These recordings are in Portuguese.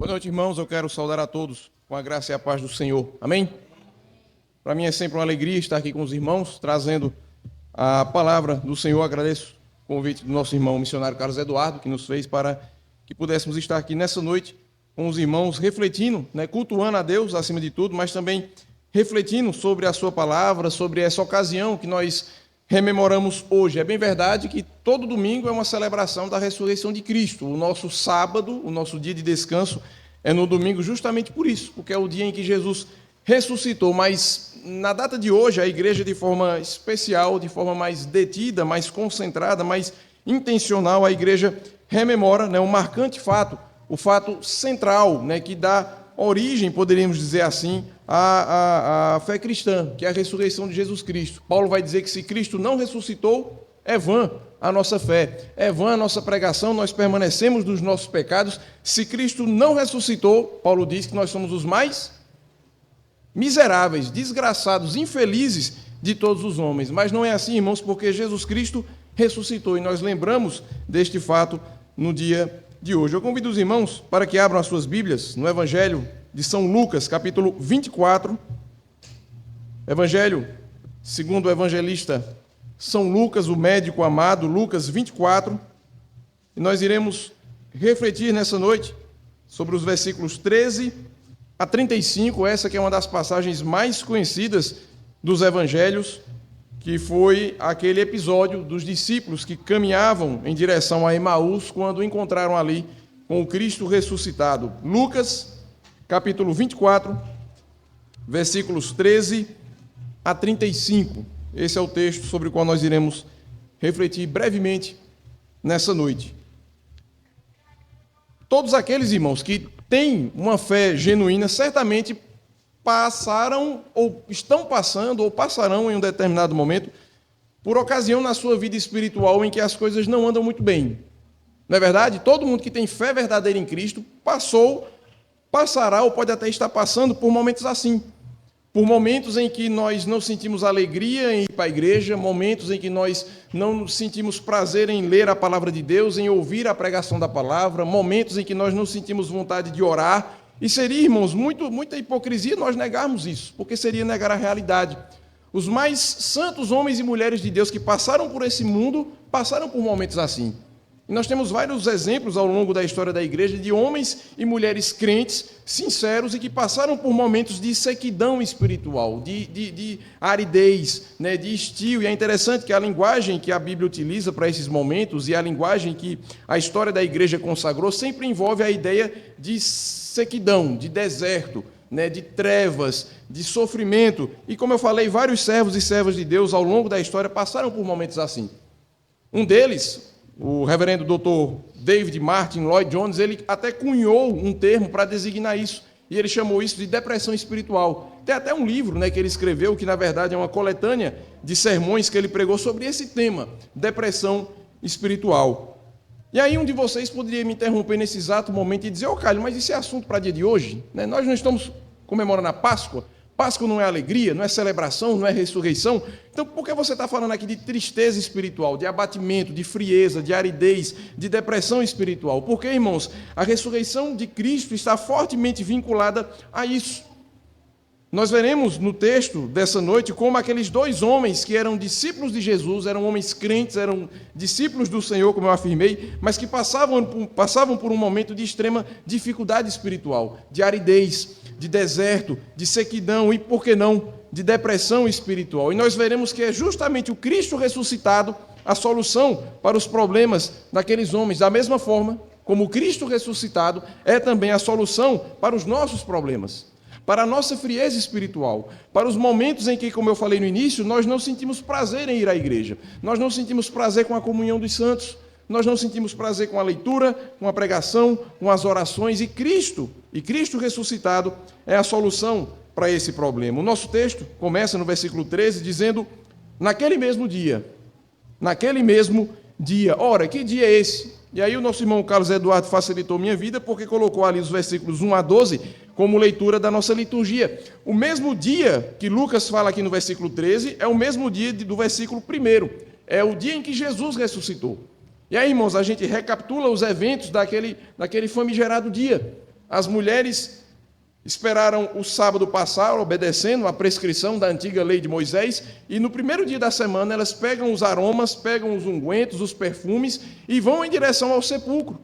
Boa noite, irmãos. Eu quero saudar a todos com a graça e a paz do Senhor. Amém? Para mim é sempre uma alegria estar aqui com os irmãos, trazendo a palavra do Senhor. Agradeço o convite do nosso irmão missionário Carlos Eduardo, que nos fez para que pudéssemos estar aqui nessa noite com os irmãos, refletindo, cultuando a Deus acima de tudo, mas também refletindo sobre a sua palavra, sobre essa ocasião que nós rememoramos hoje. É bem verdade que todo domingo é uma celebração da ressurreição de Cristo. O nosso sábado, o nosso dia de descanso, é no domingo justamente por isso, porque é o dia em que Jesus ressuscitou. Mas na data de hoje, a igreja, de forma especial, de forma mais detida, mais concentrada, mais intencional, a igreja rememora um marcante fato, o fato central, que dá origem, poderíamos dizer assim, à fé cristã, que é a ressurreição de Jesus Cristo. Paulo vai dizer que se Cristo não ressuscitou, é vã a nossa fé, é vã a nossa pregação, nós permanecemos nos nossos pecados. Se Cristo não ressuscitou, Paulo diz que nós somos os mais miseráveis, desgraçados, infelizes de todos os homens. Mas não é assim, irmãos, porque Jesus Cristo ressuscitou e nós lembramos deste fato no dia de hoje. Eu convido os irmãos para que abram as suas Bíblias no Evangelho de São Lucas, capítulo 24. Evangelho segundo o evangelista São Lucas, o médico amado, Lucas 24. E nós iremos refletir nessa noite sobre os versículos 13 a 35, essa que é uma das passagens mais conhecidas dos evangelhos, que foi aquele episódio dos discípulos que caminhavam em direção a Emaús quando encontraram ali com o Cristo ressuscitado. Lucas, capítulo 24, versículos 13 a 35. Esse é o texto sobre o qual nós iremos refletir brevemente nessa noite. Todos aqueles irmãos que têm uma fé genuína certamente passaram, ou estão passando, ou passarão em um determinado momento, por ocasião na sua vida espiritual em que as coisas não andam muito bem. Não é verdade? Todo mundo que tem fé verdadeira em Cristo passará, ou pode até estar passando por momentos assim. Por momentos em que nós não sentimos alegria em ir para a igreja, momentos em que nós não sentimos prazer em ler a palavra de Deus, em ouvir a pregação da palavra, momentos em que nós não sentimos vontade de orar. E seria, irmãos, muita hipocrisia nós negarmos isso, porque seria negar a realidade. Os mais santos homens e mulheres de Deus que passaram por esse mundo, passaram por momentos assim. E nós temos vários exemplos ao longo da história da igreja de homens e mulheres crentes, sinceros, e que passaram por momentos de sequidão espiritual, de aridez, de estio. E é interessante que a linguagem que a Bíblia utiliza para esses momentos e a linguagem que a história da igreja consagrou sempre envolve a ideia de sequidão, de deserto, de trevas, de sofrimento. E como eu falei, vários servos e servas de Deus ao longo da história passaram por momentos assim. Um deles, o reverendo Dr. David Martin Lloyd Jones, ele até cunhou um termo para designar isso, e ele chamou isso de depressão espiritual. Tem até um livro que ele escreveu, que na verdade é uma coletânea de sermões que ele pregou sobre esse tema, depressão espiritual. E aí um de vocês poderia me interromper nesse exato momento e dizer: ô Carlos, mas isso é assunto para dia de hoje? Nós não estamos comemorando a Páscoa? Páscoa não é alegria, não é celebração, não é ressurreição. Então, por que você está falando aqui de tristeza espiritual, de abatimento, de frieza, de aridez, de depressão espiritual? Porque, irmãos, a ressurreição de Cristo está fortemente vinculada a isso. Nós veremos no texto dessa noite como aqueles dois homens que eram discípulos de Jesus, eram homens crentes, eram discípulos do Senhor, como eu afirmei, mas que passavam por um momento de extrema dificuldade espiritual, de aridez, de deserto, de sequidão e, por que não, de depressão espiritual. E nós veremos que é justamente o Cristo ressuscitado a solução para os problemas daqueles homens, da mesma forma como o Cristo ressuscitado é também a solução para os nossos problemas, para a nossa frieza espiritual, para os momentos em que, como eu falei no início, nós não sentimos prazer em ir à igreja, nós não sentimos prazer com a comunhão dos santos, nós não sentimos prazer com a leitura, com a pregação, com as orações, e Cristo ressuscitado é a solução para esse problema. O nosso texto começa no versículo 13, dizendo: naquele mesmo dia. Ora, que dia é esse? E aí o nosso irmão Carlos Eduardo facilitou minha vida, porque colocou ali os versículos 1 a 12 como leitura da nossa liturgia. O mesmo dia que Lucas fala aqui no versículo 13 é o mesmo dia do versículo 1. É o dia em que Jesus ressuscitou. E aí, irmãos, a gente recapitula os eventos daquele famigerado dia. As mulheres esperaram o sábado passar, obedecendo à prescrição da antiga lei de Moisés, e no primeiro dia da semana elas pegam os aromas, pegam os ungüentos, os perfumes e vão em direção ao sepulcro.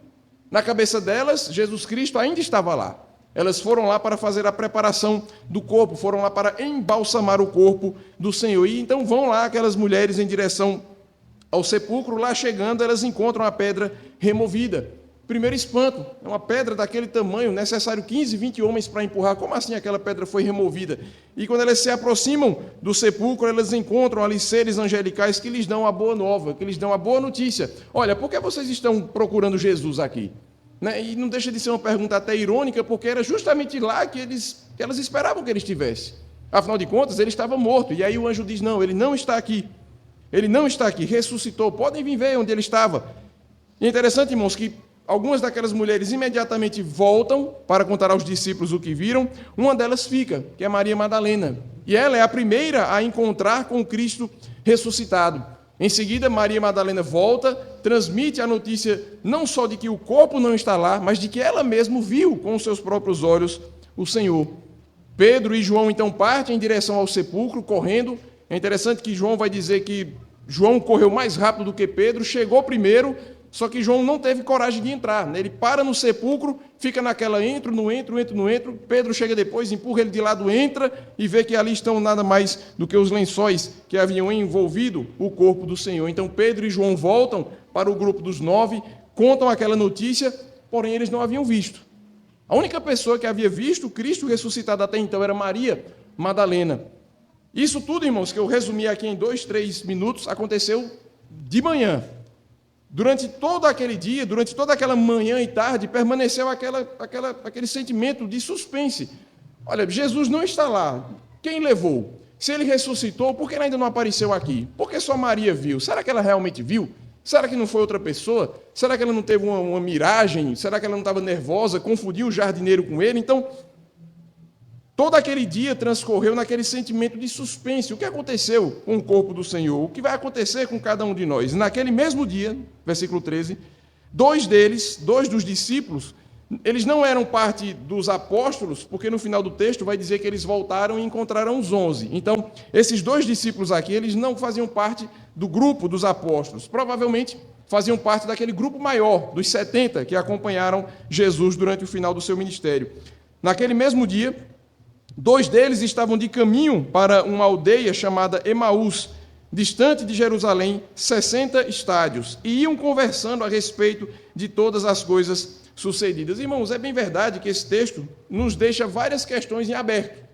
Na cabeça delas, Jesus Cristo ainda estava lá. Elas foram lá para fazer a preparação do corpo, foram lá para embalsamar o corpo do Senhor. E então vão lá aquelas mulheres em direção ao sepulcro, lá chegando, elas encontram a pedra removida. Primeiro espanto, é uma pedra daquele tamanho, necessário 15, 20 homens para empurrar. Como assim aquela pedra foi removida? E quando elas se aproximam do sepulcro, elas encontram ali seres angelicais que lhes dão a boa nova, que lhes dão a boa notícia. Olha, por que vocês estão procurando Jesus aqui? E não deixa de ser uma pergunta até irônica, porque era justamente lá que elas esperavam que ele estivesse. Afinal de contas, ele estava morto. E aí o anjo diz, não, ele não está aqui. Ele não está aqui, ressuscitou. Podem vir ver onde ele estava. E é interessante, irmãos, que algumas daquelas mulheres imediatamente voltam para contar aos discípulos o que viram. Uma delas fica, que é Maria Madalena. E ela é a primeira a encontrar com o Cristo ressuscitado. Em seguida, Maria Madalena volta, transmite a notícia não só de que o corpo não está lá, mas de que ela mesma viu com os seus próprios olhos o Senhor. Pedro e João então partem em direção ao sepulcro, correndo. É interessante que João vai dizer que João correu mais rápido do que Pedro, chegou primeiro, só que João não teve coragem de entrar. Ele para no sepulcro, fica naquela entro, não entro. Pedro chega depois, empurra ele de lado, entra e vê que ali estão nada mais do que os lençóis que haviam envolvido o corpo do Senhor. Então Pedro e João voltam para o grupo dos 9, contam aquela notícia, porém eles não haviam visto. A única pessoa que havia visto Cristo ressuscitado até então era Maria Madalena. Isso tudo, irmãos, que eu resumi aqui em 2, 3 minutos, aconteceu de manhã. Durante todo aquele dia, durante toda aquela manhã e tarde, permaneceu aquele sentimento de suspense. Olha, Jesus não está lá. Quem levou? Se ele ressuscitou, por que ele ainda não apareceu aqui? Por que só Maria viu? Será que ela realmente viu? Será que não foi outra pessoa? Será que ela não teve uma miragem? Será que ela não estava nervosa, confundiu o jardineiro com ele? Então, todo aquele dia transcorreu naquele sentimento de suspense. O que aconteceu com o corpo do Senhor? O que vai acontecer com cada um de nós? Naquele mesmo dia, versículo 13, dois dos discípulos, eles não eram parte dos apóstolos, porque no final do texto vai dizer que eles voltaram e encontraram os 11. Então, esses 2 discípulos aqui, eles não faziam parte do grupo dos apóstolos. Provavelmente faziam parte daquele grupo maior, dos 70, que acompanharam Jesus durante o final do seu ministério. Naquele mesmo dia, 2 deles estavam de caminho para uma aldeia chamada Emaús, distante de Jerusalém, 60 estádios, e iam conversando a respeito de todas as coisas sucedidas. Irmãos, é bem verdade que esse texto nos deixa várias questões em aberto.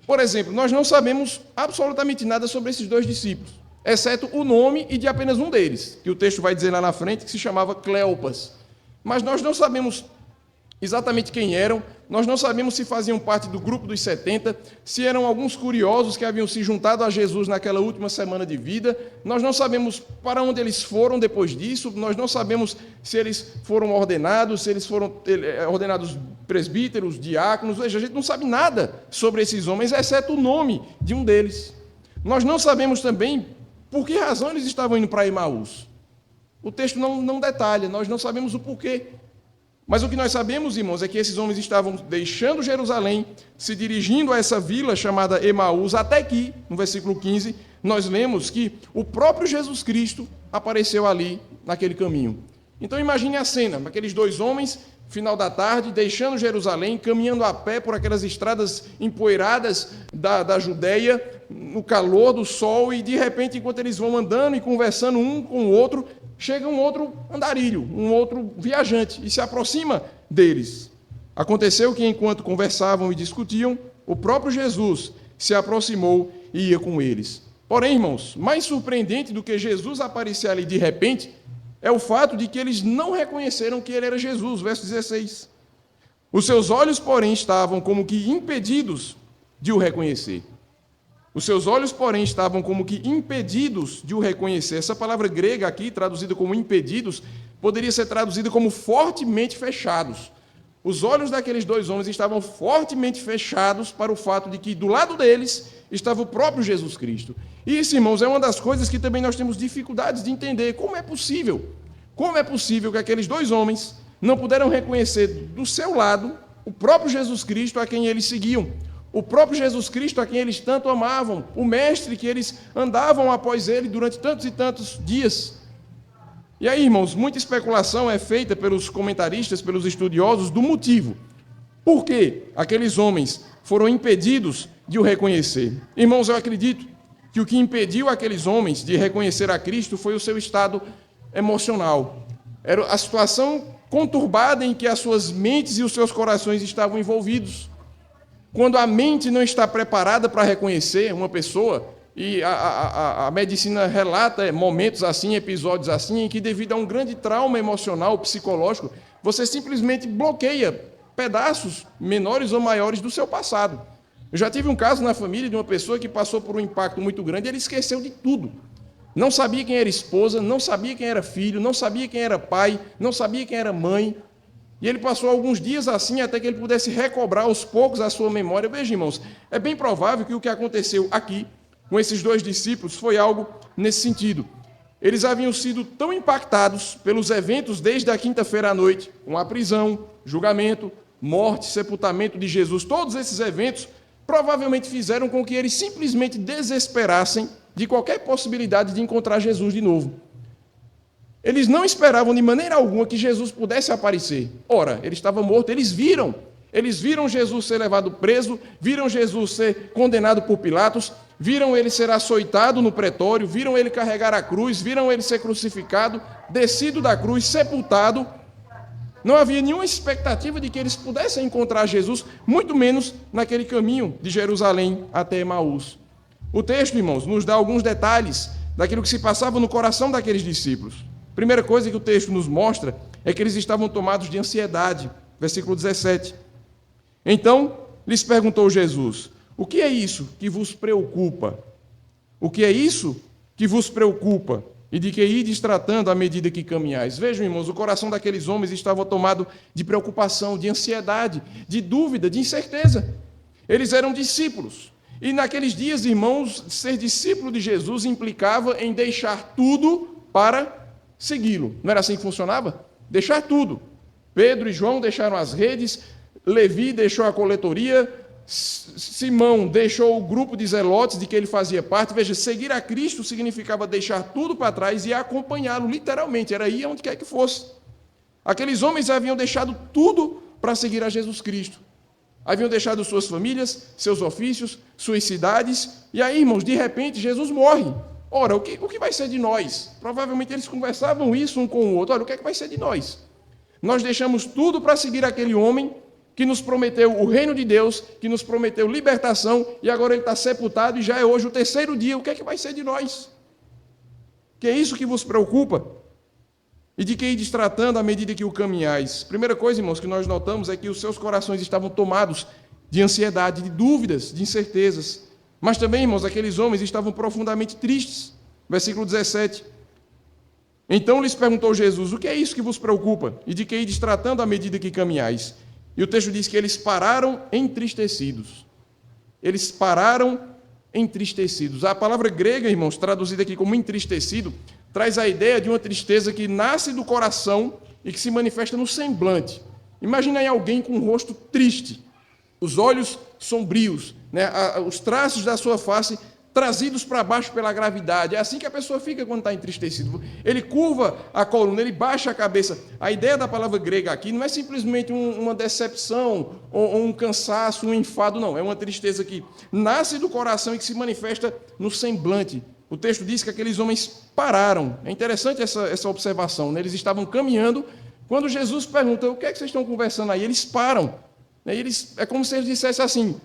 Por exemplo, nós não sabemos absolutamente nada sobre esses 2 discípulos, exceto o nome e de apenas um deles, que o texto vai dizer lá na frente, que se chamava Cleopas. Mas nós não sabemos exatamente quem eram, nós não sabemos se faziam parte do grupo dos 70, se eram alguns curiosos que haviam se juntado a Jesus naquela última semana de vida, nós não sabemos para onde eles foram depois disso, nós não sabemos se eles foram ordenados, se eles foram ordenados presbíteros, diáconos, a gente não sabe nada sobre esses homens, exceto o nome de um deles. Nós não sabemos também por que razão eles estavam indo para Emaús. O texto não detalha, nós não sabemos o porquê. Mas o que nós sabemos, irmãos, é que esses homens estavam deixando Jerusalém, se dirigindo a essa vila chamada Emaús, até que, no versículo 15, nós lemos que o próprio Jesus Cristo apareceu ali, naquele caminho. Então imagine a cena, aqueles 2 homens, final da tarde, deixando Jerusalém, caminhando a pé por aquelas estradas empoeiradas da Judéia, no calor do sol, e de repente, enquanto eles vão andando e conversando um com o outro, chega um outro andarilho, um outro viajante, e se aproxima deles. Aconteceu que, enquanto conversavam e discutiam, o próprio Jesus se aproximou e ia com eles. Porém, irmãos, mais surpreendente do que Jesus aparecer ali de repente, é o fato de que eles não reconheceram que ele era Jesus, verso 16. Os seus olhos, porém, estavam como que impedidos de o reconhecer. Os seus olhos, porém, estavam como que impedidos de o reconhecer. Essa palavra grega aqui, traduzida como impedidos, poderia ser traduzida como fortemente fechados. Os olhos daqueles 2 homens estavam fortemente fechados para o fato de que do lado deles estava o próprio Jesus Cristo. E isso, irmãos, é uma das coisas que também nós temos dificuldades de entender. Como é possível? Como é possível que aqueles 2 homens, não puderam reconhecer do seu lado o próprio Jesus Cristo a quem eles seguiam, o próprio Jesus Cristo a quem eles tanto amavam, o mestre que eles andavam após ele durante tantos e tantos dias. E aí, irmãos, muita especulação é feita pelos comentaristas, pelos estudiosos, do motivo. Por que aqueles homens foram impedidos de o reconhecer? Irmãos, eu acredito que o que impediu aqueles homens de reconhecer a Cristo foi o seu estado emocional. Era a situação conturbada em que as suas mentes e os seus corações estavam envolvidos. Quando a mente não está preparada para reconhecer uma pessoa, e a medicina relata momentos assim, episódios assim, em que devido a um grande trauma emocional, psicológico, você simplesmente bloqueia pedaços menores ou maiores do seu passado. Eu já tive um caso na família de uma pessoa que passou por um impacto muito grande e ele esqueceu de tudo. Não sabia quem era esposa, não sabia quem era filho, não sabia quem era pai, não sabia quem era mãe. E ele passou alguns dias assim até que ele pudesse recobrar aos poucos a sua memória. Veja, irmãos, é bem provável que o que aconteceu aqui com esses dois discípulos foi algo nesse sentido. Eles haviam sido tão impactados pelos eventos desde a quinta-feira à noite, com a prisão, julgamento, morte, sepultamento de Jesus. Todos esses eventos provavelmente fizeram com que eles simplesmente desesperassem de qualquer possibilidade de encontrar Jesus de novo. Eles não esperavam de maneira alguma que Jesus pudesse aparecer. Ora, ele estava morto, eles viram Jesus ser levado preso, viram Jesus ser condenado por Pilatos, viram ele ser açoitado no pretório, viram ele carregar a cruz, viram ele ser crucificado, descido da cruz, sepultado. Não havia nenhuma expectativa de que eles pudessem encontrar Jesus, muito menos naquele caminho de Jerusalém até Emaús. O texto, irmãos, nos dá alguns detalhes daquilo que se passava no coração daqueles discípulos. Primeira coisa que o texto nos mostra é que eles estavam tomados de ansiedade. Versículo 17. Então lhes perguntou Jesus: o que é isso que vos preocupa? O que é isso que vos preocupa? E de que ides tratando à medida que caminhais? Vejam, irmãos, o coração daqueles homens estava tomado de preocupação, de ansiedade, de dúvida, de incerteza. Eles eram discípulos. E naqueles dias, irmãos, ser discípulo de Jesus implicava em deixar tudo para segui-lo. Não era assim que funcionava? Deixar tudo. Pedro e João deixaram as redes, Levi deixou a coletoria, Simão deixou o grupo de zelotes de que ele fazia parte. Veja, seguir a Cristo significava deixar tudo para trás e acompanhá-lo, literalmente, era ir aonde quer que fosse. Aqueles homens haviam deixado tudo para seguir a Jesus Cristo. Haviam deixado suas famílias, seus ofícios, suas cidades, e aí, irmãos, de repente, Jesus morre. Ora, o que vai ser de nós? Provavelmente eles conversavam isso um com o outro. Olha, o que é que vai ser de nós? Nós deixamos tudo para seguir aquele homem que nos prometeu o reino de Deus, que nos prometeu libertação, e agora ele está sepultado e já é hoje o terceiro dia. O que é que vai ser de nós? Que é isso que vos preocupa? E de que ides tratando à medida que o caminhais? Primeira coisa, irmãos, que nós notamos é que os seus corações estavam tomados de ansiedade, de dúvidas, de incertezas. Mas também, irmãos, aqueles homens estavam profundamente tristes. Versículo 17. Então lhes perguntou Jesus: o que é isso que vos preocupa? E de que ides tratando à medida que caminhais? E o texto diz que eles pararam entristecidos. Eles pararam entristecidos. A palavra grega, irmãos, traduzida aqui como entristecido, traz a ideia de uma tristeza que nasce do coração e que se manifesta no semblante. Imagina aí alguém com o rosto triste, os olhos sombrios, né? Os traços da sua face trazidos para baixo pela gravidade. É assim que a pessoa fica quando está entristecido. Ele curva a coluna, ele baixa a cabeça. A ideia da palavra grega aqui não é simplesmente uma decepção ou um cansaço, um enfado, não. É uma tristeza que nasce do coração e que se manifesta no semblante. O texto diz que aqueles homens pararam. É interessante essa observação, né? Eles estavam caminhando. Quando Jesus pergunta: o que é que vocês estão conversando aí? Eles param. É como se eles dissessem assim.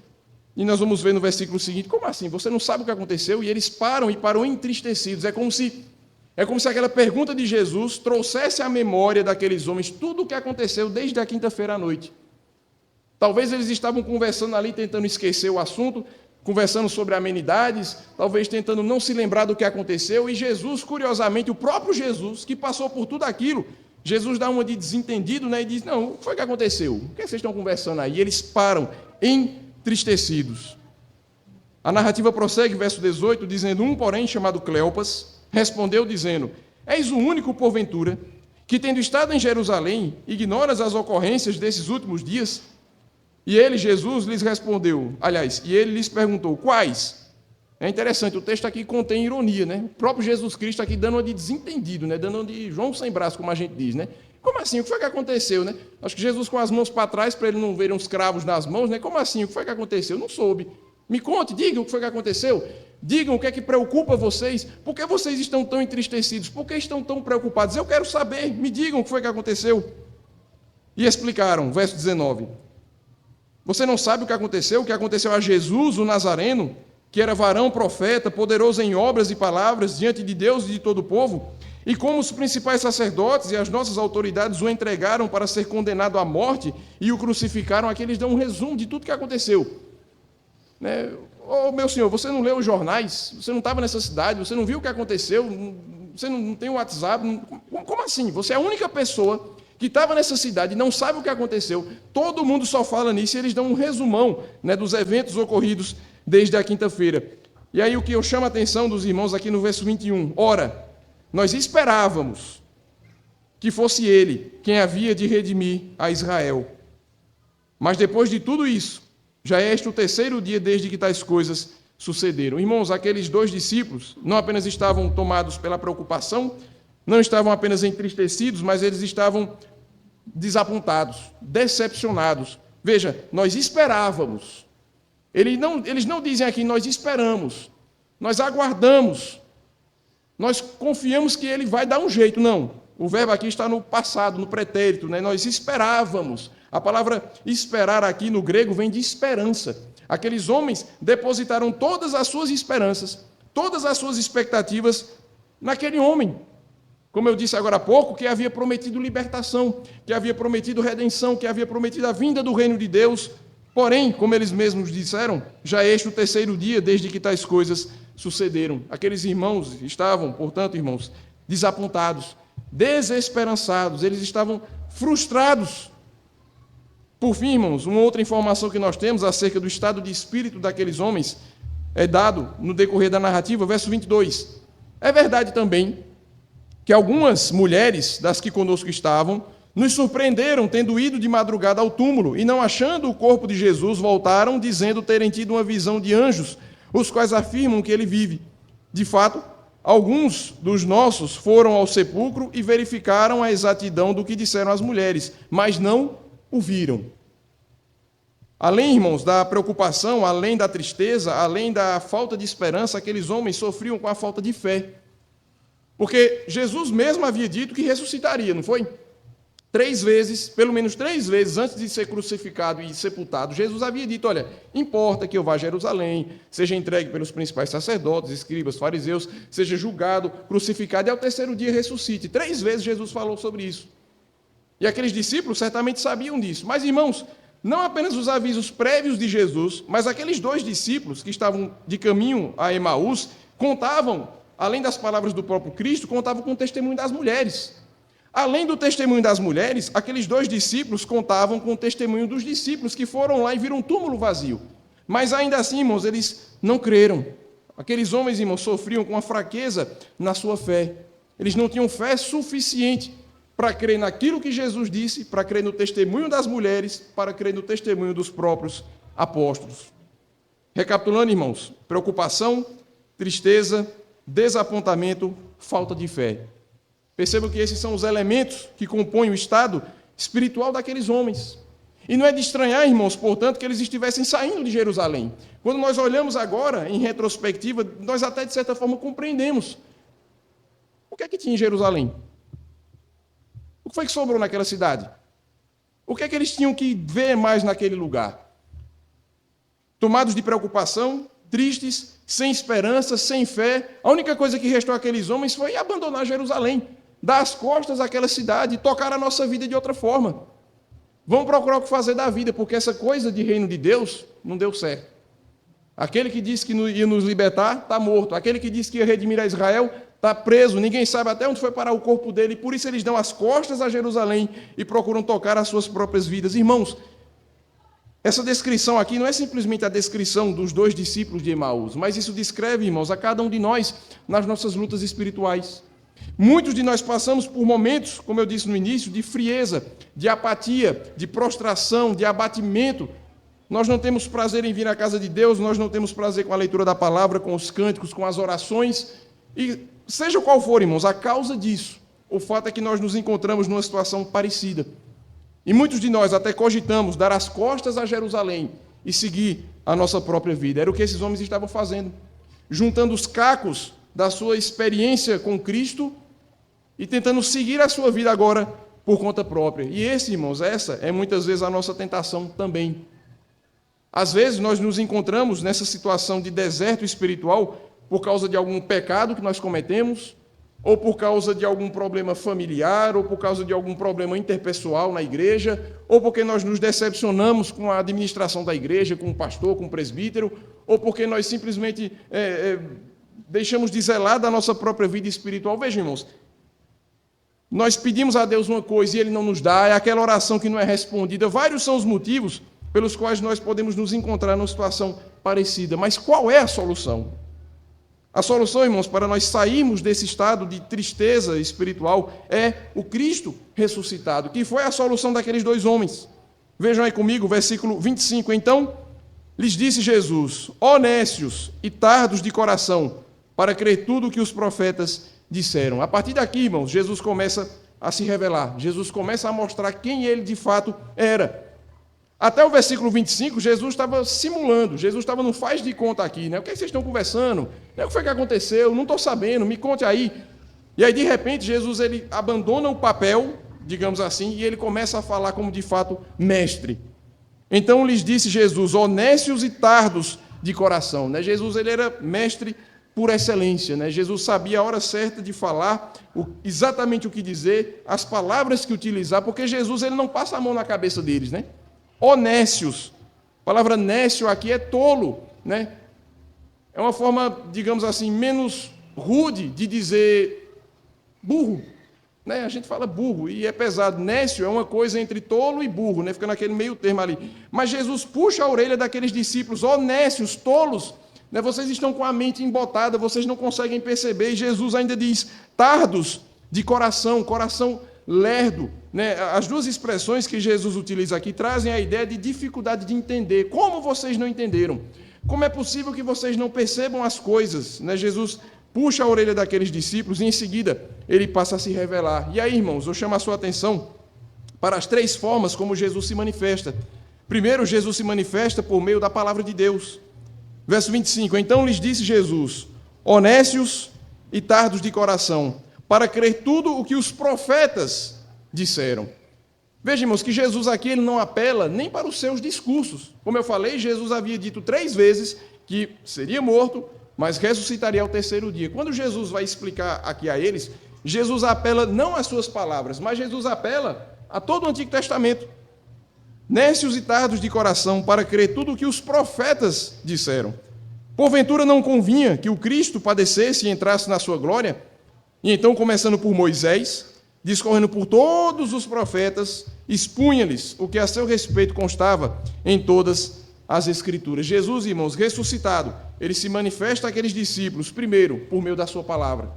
E nós vamos ver no versículo seguinte: como assim? Você não sabe o que aconteceu? E eles param entristecidos. É como se aquela pergunta de Jesus trouxesse à memória daqueles homens tudo o que aconteceu desde a quinta-feira à noite. Talvez eles estavam conversando ali, tentando esquecer o assunto, conversando sobre amenidades, talvez tentando não se lembrar do que aconteceu. E Jesus, curiosamente, o próprio Jesus, que passou por tudo aquilo, Jesus dá uma de desentendido, né, e diz: não, o que foi que aconteceu? O que vocês estão conversando aí? E eles param entristecidos. A narrativa prossegue, verso 18, dizendo: porém, chamado Cleopas, respondeu dizendo: és o único, porventura, que, tendo estado em Jerusalém, ignoras as ocorrências desses últimos dias? E ele, Jesus, lhes respondeu, e ele lhes perguntou, quais? É interessante, o texto aqui contém ironia, né? O próprio Jesus Cristo aqui dando uma de desentendido, né? Dando uma de João sem braço, como a gente diz, né? Como assim? O que foi que aconteceu, né? Acho que Jesus com as mãos para trás, para ele não ver uns cravos nas mãos, né? Como assim? O que foi que aconteceu? Não soube. Me conte, digam o que foi que aconteceu. Digam o que é que preocupa vocês. Por que vocês estão tão entristecidos? Por que estão tão preocupados? Eu quero saber. Me digam o que foi que aconteceu. E explicaram, verso 19. Você não sabe o que aconteceu? O que aconteceu a Jesus, o Nazareno, que era varão, profeta, poderoso em obras e palavras diante de Deus e de todo o povo? E como os principais sacerdotes e as nossas autoridades o entregaram para ser condenado à morte e o crucificaram, aqui eles dão um resumo de tudo o que aconteceu. Né? Ô, meu senhor, você não leu os jornais? Você não estava nessa cidade? Você não viu o que aconteceu? Você não tem o WhatsApp? Como assim? Você é a única pessoa que estava nessa cidade e não sabe o que aconteceu. Todo mundo só fala nisso e eles dão um resumão, né, dos eventos ocorridos desde a quinta-feira. E aí o que eu chamo a atenção dos irmãos aqui no verso 21. Ora, nós esperávamos que fosse ele quem havia de redimir a Israel. Mas depois de tudo isso, já é este o terceiro dia desde que tais coisas sucederam. Irmãos, aqueles 2 discípulos não apenas estavam tomados pela preocupação, não estavam apenas entristecidos, mas eles estavam desapontados, decepcionados. Veja, nós esperávamos. Eles não dizem aqui, nós esperamos, nós aguardamos, nós confiamos que ele vai dar um jeito. Não, o verbo aqui está no passado, no pretérito, né? Nós esperávamos. A palavra esperar aqui no grego vem de esperança. Aqueles homens depositaram todas as suas esperanças, todas as suas expectativas naquele homem. Como eu disse agora há pouco, que havia prometido libertação, que havia prometido redenção, que havia prometido a vinda do reino de Deus. Porém, como eles mesmos disseram, já é este o terceiro dia desde que tais coisas sucederam. Aqueles irmãos estavam, portanto, irmãos, desapontados, desesperançados, eles estavam frustrados. Por fim, irmãos, uma outra informação que nós temos acerca do estado de espírito daqueles homens é dado no decorrer da narrativa, verso 22. É verdade também que algumas mulheres das que conosco estavam nos surpreenderam tendo ido de madrugada ao túmulo e, não achando o corpo de Jesus, voltaram dizendo terem tido uma visão de anjos, os quais afirmam que ele vive. De fato, alguns dos nossos foram ao sepulcro e verificaram a exatidão do que disseram as mulheres, mas não o viram. Além, irmãos, da preocupação, além da tristeza, além da falta de esperança, aqueles homens sofriam com a falta de fé. Porque Jesus mesmo havia dito que ressuscitaria, não foi? 3 vezes, pelo menos 3 vezes antes de ser crucificado e sepultado, Jesus havia dito, olha, importa que eu vá a Jerusalém, seja entregue pelos principais sacerdotes, escribas, fariseus, seja julgado, crucificado e ao terceiro dia ressuscite. 3 vezes Jesus falou sobre isso. E aqueles discípulos certamente sabiam disso. Mas, irmãos, não apenas os avisos prévios de Jesus, mas aqueles 2 discípulos que estavam de caminho a Emaús, contavam, além das palavras do próprio Cristo, contavam com o testemunho das mulheres. Além do testemunho das mulheres, aqueles 2 discípulos contavam com o testemunho dos discípulos que foram lá e viram um túmulo vazio. Mas ainda assim, irmãos, eles não creram. Aqueles homens, irmãos, sofriam com uma fraqueza na sua fé. Eles não tinham fé suficiente para crer naquilo que Jesus disse, para crer no testemunho das mulheres, para crer no testemunho dos próprios apóstolos. Recapitulando, irmãos, preocupação, tristeza, desapontamento, falta de fé. Percebam que esses são os elementos que compõem o estado espiritual daqueles homens. E não é de estranhar, irmãos, portanto, que eles estivessem saindo de Jerusalém. Quando nós olhamos agora, em retrospectiva, nós até, de certa forma, compreendemos. O que é que tinha em Jerusalém? O que foi que sobrou naquela cidade? O que é que eles tinham que ver mais naquele lugar? Tomados de preocupação, tristes, sem esperança, sem fé, a única coisa que restou àqueles homens foi abandonar Jerusalém, dar as costas àquela cidade e tocar a nossa vida de outra forma. Vamos procurar o que fazer da vida, porque essa coisa de reino de Deus não deu certo. Aquele que disse que ia nos libertar, está morto. Aquele que disse que ia redimir a Israel, está preso. Ninguém sabe até onde foi parar o corpo dele. Por isso eles dão as costas a Jerusalém e procuram tocar as suas próprias vidas. Irmãos, essa descrição aqui não é simplesmente a descrição dos 2 discípulos de Emaús, mas isso descreve, irmãos, a cada um de nós nas nossas lutas espirituais. Muitos de nós passamos por momentos, como eu disse no início, de frieza, de apatia, de prostração, de abatimento. Nós não temos prazer em vir à casa de Deus, nós não temos prazer com a leitura da palavra, com os cânticos, com as orações. E seja qual for, irmãos, a causa disso, o fato é que nós nos encontramos numa situação parecida. E muitos de nós até cogitamos dar as costas a Jerusalém e seguir a nossa própria vida. Era o que esses homens estavam fazendo, juntando os cacos da sua experiência com Cristo e tentando seguir a sua vida agora por conta própria. E irmãos, essa é muitas vezes a nossa tentação também. Às vezes nós nos encontramos nessa situação de deserto espiritual por causa de algum pecado que nós cometemos, ou por causa de algum problema familiar, ou por causa de algum problema interpessoal na igreja, ou porque nós nos decepcionamos com a administração da igreja, com o pastor, com o presbítero, ou porque nós simplesmente deixamos de zelar da nossa própria vida espiritual. Vejam, irmãos, nós pedimos a Deus uma coisa e Ele não nos dá, é aquela oração que não é respondida. Vários são os motivos pelos quais nós podemos nos encontrar numa situação parecida. Mas qual é a solução? A solução, irmãos, para nós sairmos desse estado de tristeza espiritual é o Cristo ressuscitado, que foi a solução daqueles dois homens. Vejam aí comigo, versículo 25. Então, lhes disse Jesus: ó nécios e tardos de coração, para crer tudo o que os profetas disseram. A partir daqui, irmãos, Jesus começa a se revelar. Jesus começa a mostrar quem ele de fato era. Até o versículo 25, Jesus estava simulando, Jesus estava no faz de conta aqui, né? O que é que vocês estão conversando? O que foi que aconteceu? Não estou sabendo, me conte aí. E aí, de repente, Jesus ele abandona o papel, digamos assim, e ele começa a falar como de fato mestre. Então lhes disse Jesus: ó nécios e tardos de coração. Né? Jesus ele era mestre por excelência, né? Jesus sabia a hora certa de falar, exatamente o que dizer, as palavras que utilizar, porque Jesus ele não passa a mão na cabeça deles, né? Ó nécios, a palavra nécio aqui é tolo, né? É uma forma, digamos assim, menos rude de dizer burro, né? A gente fala burro e é pesado. Nécio é uma coisa entre tolo e burro, né? Fica naquele meio termo ali. Mas Jesus puxa a orelha daqueles discípulos: ó nécios, tolos, né? Vocês estão com a mente embotada, vocês não conseguem perceber. E Jesus ainda diz: tardos de coração, coração lerdo. Né? As duas expressões que Jesus utiliza aqui trazem a ideia de dificuldade de entender. Como vocês não entenderam? Como é possível que vocês não percebam as coisas? Né? Jesus puxa a orelha daqueles discípulos e, em seguida, ele passa a se revelar. E aí, irmãos, eu chamo a sua atenção para as três formas como Jesus se manifesta. Primeiro, Jesus se manifesta por meio da palavra de Deus. Verso 25: então lhes disse Jesus: ó nécios e tardos de coração, para crer tudo o que os profetas disseram. Vejam, irmãos, que Jesus aqui ele não apela nem para os seus discursos. Como eu falei, Jesus havia dito 3 vezes que seria morto, mas ressuscitaria ao 3º dia. Quando Jesus vai explicar aqui a eles, Jesus apela não às suas palavras, mas Jesus apela a todo o Antigo Testamento. Nécios e tardos de coração, para crer tudo o que os profetas disseram. Porventura não convinha que o Cristo padecesse e entrasse na sua glória? E então, começando por Moisés, discorrendo por todos os profetas, expunha-lhes o que a seu respeito constava em todas as Escrituras. Jesus, irmãos, ressuscitado, ele se manifesta àqueles discípulos, primeiro, por meio da sua palavra.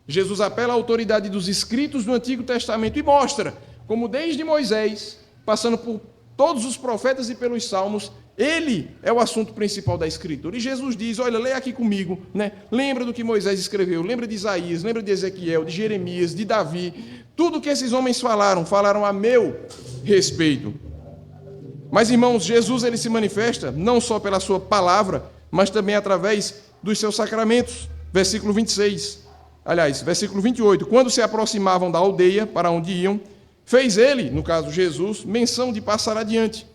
Jesus apela à autoridade dos escritos do Antigo Testamento e mostra como desde Moisés, passando por todos os profetas e pelos salmos, ele é o assunto principal da Escritura. E Jesus diz: olha, leia aqui comigo, né? Lembra do que Moisés escreveu, lembra de Isaías, lembra de Ezequiel, de Jeremias, de Davi. Tudo que esses homens falaram a meu respeito. Mas, irmãos, Jesus ele se manifesta não só pela sua palavra, mas também através dos seus sacramentos. Versículo 26. Aliás, versículo 28. Quando se aproximavam da aldeia para onde iam, fez ele, no caso Jesus, menção de passar adiante.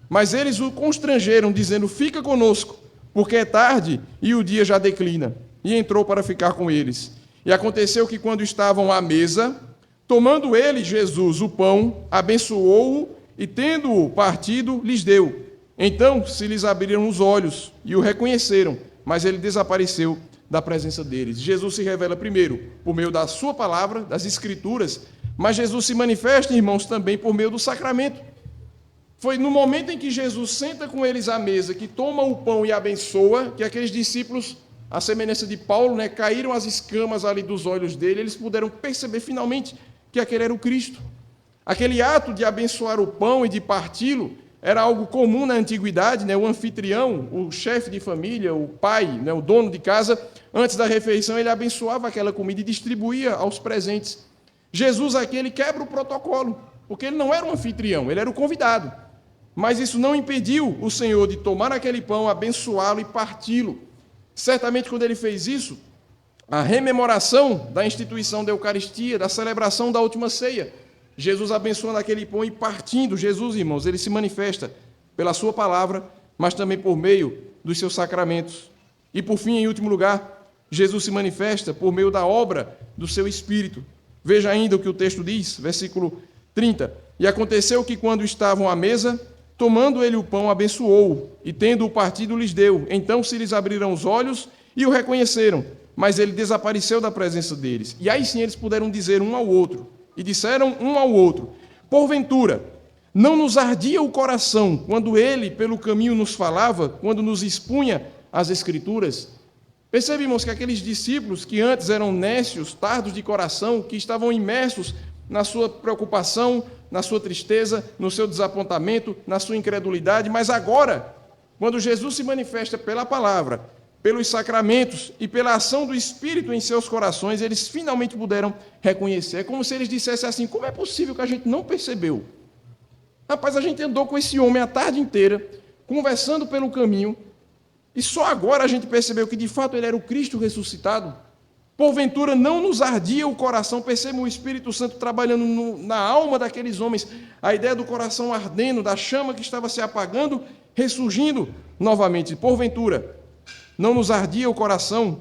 Mas eles o constrangeram, dizendo: fica conosco, porque é tarde e o dia já declina. E entrou para ficar com eles. E aconteceu que, quando estavam à mesa, tomando ele, Jesus, o pão, abençoou-o e, tendo-o partido, lhes deu. Então se lhes abriram os olhos e o reconheceram, mas ele desapareceu da presença deles. Jesus se revela primeiro por meio da sua palavra, das Escrituras, mas Jesus se manifesta, irmãos, também por meio do sacramento. Foi no momento em que Jesus senta com eles à mesa, que toma o pão e abençoa, que aqueles discípulos à semelhança de Paulo, né, caíram as escamas ali dos olhos dele, eles puderam perceber finalmente que aquele era o Cristo. Aquele ato de abençoar o pão e de parti-lo era algo comum na antiguidade, né? O anfitrião, o chefe de família, o pai, né, o dono de casa, antes da refeição, ele abençoava aquela comida e distribuía aos presentes. Jesus aqui, ele quebra o protocolo, porque ele não era um anfitrião, ele era o convidado. Mas isso não impediu o Senhor de tomar aquele pão, abençoá-lo e parti-lo. Certamente, quando ele fez isso, a rememoração da instituição da Eucaristia, da celebração da última ceia, Jesus abençoando aquele pão e partindo. Jesus, irmãos, ele se manifesta pela sua palavra, mas também por meio dos seus sacramentos. E por fim, em último lugar, Jesus se manifesta por meio da obra do seu Espírito. Veja ainda o que o texto diz, versículo 30. E aconteceu que quando estavam à mesa, tomando ele o pão, abençoou, e tendo-o partido, lhes deu. Então se lhes abriram os olhos e o reconheceram, mas ele desapareceu da presença deles. E aí sim eles puderam dizer um ao outro, e disseram um ao outro: porventura, não nos ardia o coração quando ele pelo caminho nos falava, quando nos expunha as Escrituras? Percebe, irmãos, que aqueles discípulos que antes eram nécios, tardos de coração, que estavam imersos na sua preocupação, na sua tristeza, no seu desapontamento, na sua incredulidade, mas agora, quando Jesus se manifesta pela palavra, pelos sacramentos e pela ação do Espírito em seus corações, eles finalmente puderam reconhecer. É como se eles dissessem assim: como é possível que a gente não percebeu? Rapaz, a gente andou com esse homem a tarde inteira, conversando pelo caminho, e só agora a gente percebeu que de fato ele era o Cristo ressuscitado. Porventura não nos ardia o coração? Percebam o Espírito Santo trabalhando na alma daqueles homens, a ideia do coração ardendo, da chama que estava se apagando, ressurgindo novamente. Porventura não nos ardia o coração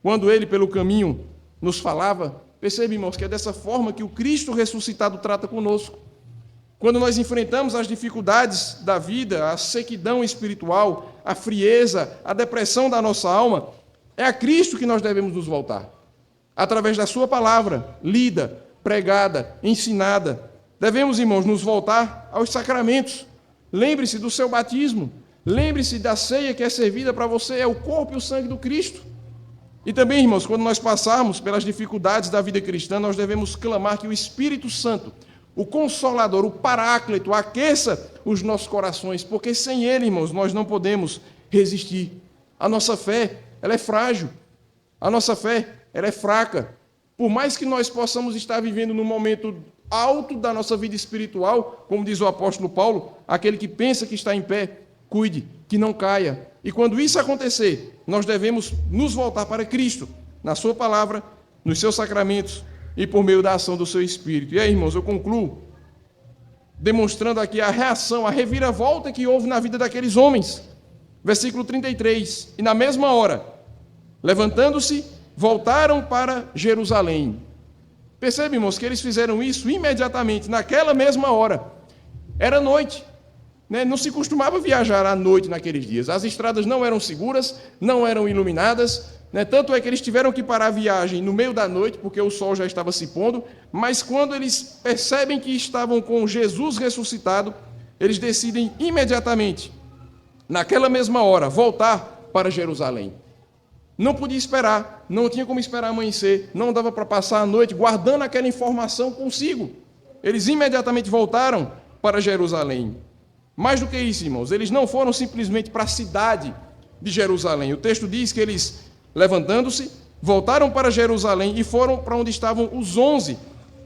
quando ele pelo caminho nos falava? Percebe, irmãos, que é dessa forma que o Cristo ressuscitado trata conosco. Quando nós enfrentamos as dificuldades da vida, a sequidão espiritual, a frieza, a depressão da nossa alma, é a Cristo que nós devemos nos voltar. Através da sua palavra, lida, pregada, ensinada. Devemos, irmãos, nos voltar aos sacramentos. Lembre-se do seu batismo. Lembre-se da ceia que é servida para você, é o corpo e o sangue do Cristo. E também, irmãos, quando nós passarmos pelas dificuldades da vida cristã, nós devemos clamar que o Espírito Santo, o Consolador, o Paráclito, aqueça os nossos corações, porque sem ele, irmãos, nós não podemos resistir. A nossa fé, ela é frágil. A nossa fé, ela é fraca. Por mais que nós possamos estar vivendo num momento alto da nossa vida espiritual, como diz o apóstolo Paulo, aquele que pensa que está em pé, cuide, que não caia. E quando isso acontecer, nós devemos nos voltar para Cristo, na sua palavra, nos seus sacramentos e por meio da ação do seu Espírito. E aí, irmãos, eu concluo demonstrando aqui a reação, a reviravolta que houve na vida daqueles homens. Versículo 33. E na mesma hora, levantando-se, voltaram para Jerusalém. Percebe, irmãos, que eles fizeram isso imediatamente, naquela mesma hora. Era noite. Não se costumava viajar à noite naqueles dias. As estradas não eram seguras, não eram iluminadas. Tanto é que eles tiveram que parar a viagem no meio da noite, porque o sol já estava se pondo. Mas quando eles percebem que estavam com Jesus ressuscitado, eles decidem imediatamente, naquela mesma hora, voltar para Jerusalém. Não podia esperar, não tinha como esperar amanhecer, não dava para passar a noite guardando aquela informação consigo. Eles imediatamente voltaram para Jerusalém. Mais do que isso, irmãos, eles não foram simplesmente para a cidade de Jerusalém. O texto diz que eles, levantando-se, voltaram para Jerusalém e foram para onde estavam os 11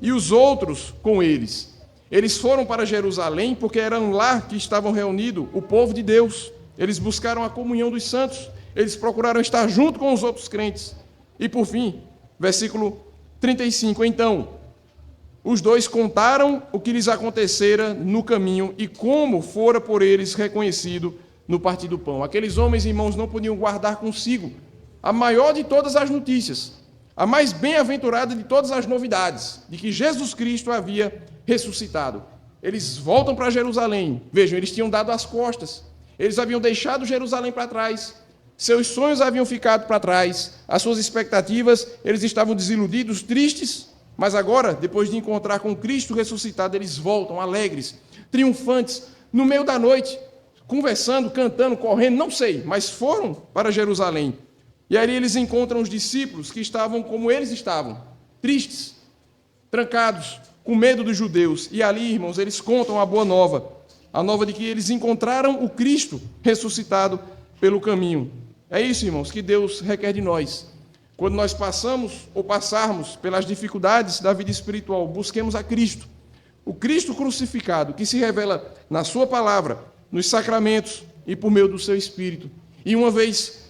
e os outros com eles. Eles foram para Jerusalém porque eram lá que estavam reunidos o povo de Deus. Eles buscaram a comunhão dos santos. Eles procuraram estar junto com os outros crentes. E por fim, versículo 35. Então, os dois contaram o que lhes acontecera no caminho e como fora por eles reconhecido no partir do pão. Aqueles homens, irmãos, não podiam guardar consigo a maior de todas as notícias, a mais bem-aventurada de todas as novidades, de que Jesus Cristo havia ressuscitado. Eles voltam para Jerusalém. Vejam, eles tinham dado as costas. Eles haviam deixado Jerusalém para trás. Seus sonhos haviam ficado para trás. As suas expectativas, eles estavam desiludidos, tristes. Mas agora, depois de encontrar com Cristo ressuscitado, eles voltam alegres, triunfantes, no meio da noite, conversando, cantando, correndo, não sei, mas foram para Jerusalém. E ali eles encontram os discípulos que estavam como eles estavam, tristes, trancados, com medo dos judeus. E ali, irmãos, eles contam a boa nova, a nova de que eles encontraram o Cristo ressuscitado pelo caminho. É isso, irmãos, que Deus requer de nós. Quando nós passamos ou passarmos pelas dificuldades da vida espiritual, busquemos a Cristo. O Cristo crucificado, que se revela na sua palavra, nos sacramentos e por meio do seu Espírito. E uma vez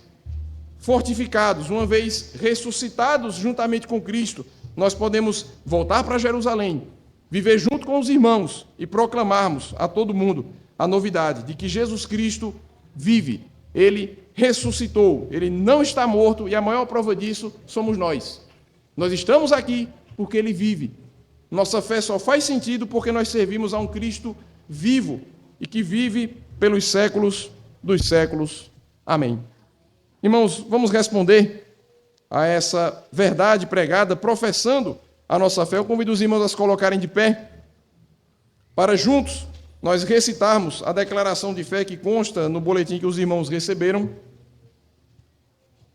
fortificados, uma vez ressuscitados juntamente com Cristo, nós podemos voltar para Jerusalém, viver junto com os irmãos e proclamarmos a todo mundo a novidade de que Jesus Cristo vive. Ele ressuscitou, ele não está morto e a maior prova disso somos nós. Nós estamos aqui porque ele vive. Nossa fé só faz sentido porque nós servimos a um Cristo vivo e que vive pelos séculos dos séculos. Amém. Irmãos, vamos responder a essa verdade pregada, professando a nossa fé. Eu convido os irmãos a se colocarem de pé para juntos nós recitarmos a declaração de fé que consta no boletim que os irmãos receberam.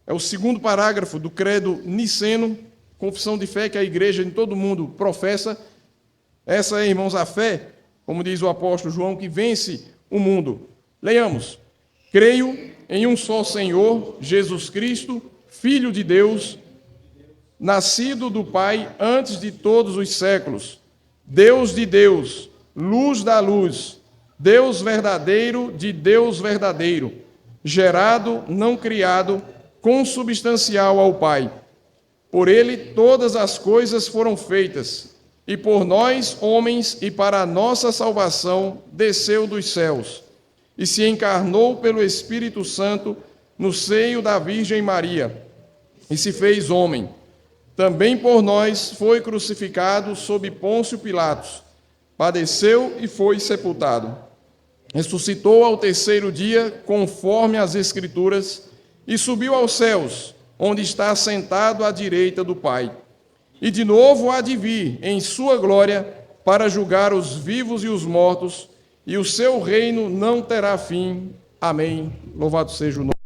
É o segundo parágrafo do credo niceno, confissão de fé que a igreja em todo o mundo professa. Essa é, irmãos, a fé, como diz o apóstolo João, que vence o mundo. Leiamos. Creio em um só Senhor, Jesus Cristo, Filho de Deus, nascido do Pai antes de todos os séculos, Deus de Deus, luz da luz, Deus verdadeiro de Deus verdadeiro, gerado, não criado, consubstancial ao Pai. Por ele todas as coisas foram feitas, e por nós, homens, e para a nossa salvação, desceu dos céus, e se encarnou pelo Espírito Santo no seio da Virgem Maria, e se fez homem. Também por nós foi crucificado sob Pôncio Pilatos, padeceu e foi sepultado. Ressuscitou ao terceiro dia, conforme as Escrituras, e subiu aos céus, onde está sentado à direita do Pai. E de novo há de vir, em sua glória, para julgar os vivos e os mortos, e o seu reino não terá fim. Amém. Louvado seja o nome.